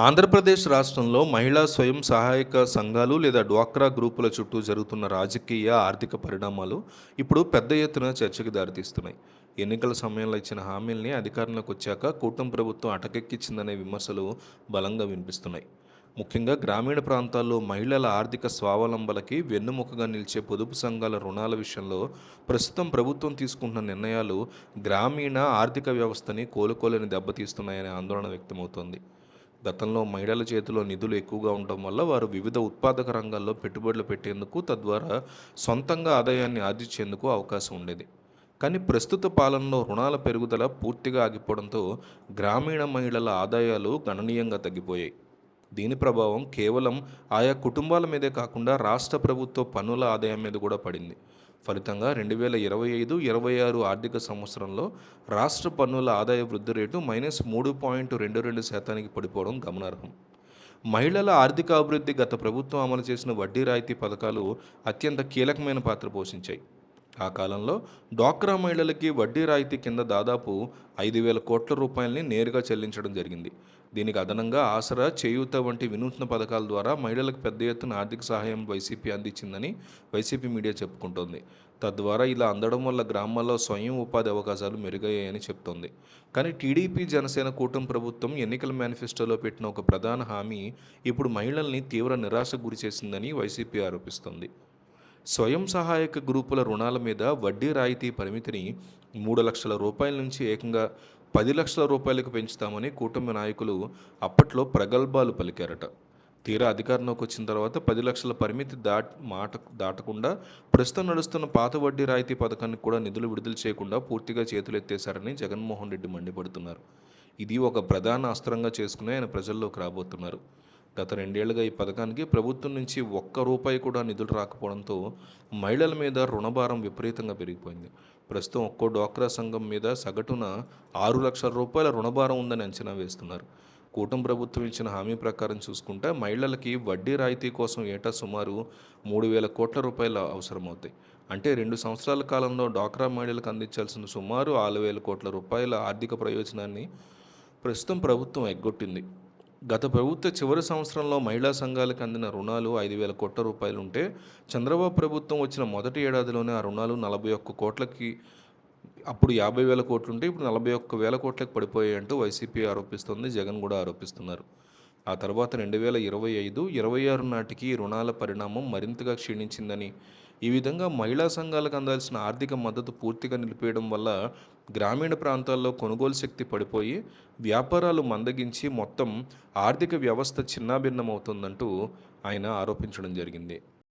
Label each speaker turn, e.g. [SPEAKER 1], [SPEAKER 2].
[SPEAKER 1] ఆంధ్రప్రదేశ్ రాష్ట్రంలో మహిళా స్వయం సహాయక సంఘాలు లేదా డ్వాక్రా గ్రూపుల చుట్టూ జరుగుతున్న రాజకీయ, ఆర్థిక పరిణామాలు ఇప్పుడు పెద్ద ఎత్తున చర్చకు దారితీస్తున్నాయి. ఎన్నికల సమయంలో ఇచ్చిన హామీల్ని అధికారంలోకి వచ్చాక కూటమి ప్రభుత్వం అటకెక్కించిందనే విమర్శలు బలంగా వినిపిస్తున్నాయి. ముఖ్యంగా గ్రామీణ ప్రాంతాల్లో మహిళల ఆర్థిక స్వావలంబనకి వెన్నెముకగా నిలిచే పొదుపు సంఘాల రుణాల విషయంలో ప్రస్తుతం ప్రభుత్వం తీసుకుంటున్న నిర్ణయాలు గ్రామీణ ఆర్థిక వ్యవస్థని కోలుకోలేని దెబ్బతీస్తున్నాయనే ఆందోళన వ్యక్తమవుతోంది. గతంలో మహిళల చేతిలో నిధులు ఎక్కువగా ఉండటం వల్ల వారు వివిధ ఉత్పాదక రంగాల్లో పెట్టుబడులు పెట్టేందుకు, తద్వారా సొంతంగా ఆదాయాన్ని ఆర్జించేందుకు అవకాశం ఉండేది. కానీ ప్రస్తుత పాలనలో రుణాల పెరుగుదల పూర్తిగా ఆగిపోవడంతో గ్రామీణ మహిళల ఆదాయాలు గణనీయంగా తగ్గిపోయాయి. దీని ప్రభావం కేవలం ఆయా కుటుంబాల మీదే కాకుండా రాష్ట్ర ప్రభుత్వ పన్నుల ఆదాయం మీద కూడా పడింది. ఫలితంగా 2025-26 ఆర్థిక సంవత్సరంలో రాష్ట్ర పన్నుల ఆదాయ వృద్ధి రేటు -3.22% పడిపోవడం గమనార్హం. మహిళల ఆర్థిక అభివృద్ధి గత ప్రభుత్వం అమలు చేసిన వడ్డీ రాయితీ పథకాలు అత్యంత కీలకమైన పాత్ర పోషించాయి. ఆ కాలంలో డ్వాక్రా మహిళలకి వడ్డీ రాయితీ కింద దాదాపు 5,000 కోట్ల రూపాయలని నేరుగా చెల్లించడం జరిగింది. దీనికి అదనంగా ఆసరా, చేయూత వంటి వినూత్న పథకాల ద్వారా మహిళలకు పెద్ద ఎత్తున ఆర్థిక సహాయం వైసీపీ అందించిందని వైసీపీ మీడియా చెప్పుకుంటోంది. తద్వారా ఇలా అందడం వల్ల గ్రామాల్లో స్వయం ఉపాధి అవకాశాలు మెరుగయ్యాయని చెప్తోంది. కానీ టీడీపీ, జనసేన కూటమి ప్రభుత్వం ఎన్నికల మేనిఫెస్టోలో పెట్టిన ఒక ప్రధాన హామీ ఇప్పుడు మహిళల్ని తీవ్ర నిరాశకు గురిచేసిందని వైసీపీ ఆరోపిస్తోంది. స్వయం సహాయక గ్రూపుల రుణాల మీద వడ్డీ రాయితీ పరిమితిని 3,00,000 రూపాయల నుంచి ఏకంగా 10,00,000 రూపాయలకు పెంచుతామని కూటమి నాయకులు అప్పట్లో ప్రగల్భాలు పలికారట. తీరా అధికారంలోకి వచ్చిన తర్వాత 10,00,000 పరిమితి దాటకుండా ప్రస్తుతం నడుస్తున్న పాత వడ్డీ రాయితీ పథకానికి కూడా నిధులు విడుదల చేయకుండా పూర్తిగా చేతులెత్తేశారని జగన్మోహన్ రెడ్డి మండిపడుతున్నారు. ఇది ఒక ప్రధాన అస్త్రంగా చేసుకుని ఆయన ప్రజల్లోకి రాబోతున్నారు. గత 2 ఏళ్లుగా ఈ పథకానికి ప్రభుత్వం నుంచి ఒక్క రూపాయి కూడా నిధులు రాకపోవడంతో మహిళల మీద రుణభారం విపరీతంగా పెరిగిపోయింది. ప్రస్తుతం ఒక్కో డ్వాక్రా సంఘం మీద సగటున 6,00,000 రూపాయల రుణభారం ఉందని అంచనా వేస్తున్నారు. కూటమి ప్రభుత్వం ఇచ్చిన హామీ ప్రకారం చూసుకుంటే మహిళలకి వడ్డీ రాయితీ కోసం ఏటా సుమారు 3,000 కోట్ల రూపాయలు అవసరమవుతాయి. అంటే 2 సంవత్సరాల కాలంలో డ్వాక్రా మహిళలకు అందించాల్సిన సుమారు 6,000 కోట్ల రూపాయల ఆర్థిక ప్రయోజనాన్ని ప్రస్తుతం ప్రభుత్వం ఎగ్గొట్టింది. గత ప్రభుత్వ చివరి సంవత్సరంలో మహిళా సంఘాలకు అందిన రుణాలు 5,000 కోట్ల రూపాయలు ఉంటే, చంద్రబాబు ప్రభుత్వం వచ్చిన మొదటి ఏడాదిలోనే ఆ రుణాలు 41 కోట్లకి, అప్పుడు 50,000 కోట్లుంటే ఇప్పుడు 41,000 కోట్లకు పడిపోయాయంటూ వైసీపీ ఆరోపిస్తోంది. జగన్ కూడా ఆరోపిస్తున్నారు. ఆ తర్వాత 2025-26 నాటికి ఈ రుణాల పరిణామం మరింతగా క్షీణించిందని, ఈ విధంగా మహిళా సంఘాలకు అందాల్సిన ఆర్థిక మద్దతు పూర్తిగా నిలిపేయడం వల్ల గ్రామీణ ప్రాంతాల్లో కొనుగోలు శక్తి పడిపోయి వ్యాపారాలు మందగించి మొత్తం ఆర్థిక వ్యవస్థ చిన్నాభిన్నమవుతుందంటూ ఆయన ఆరోపించడం జరిగింది.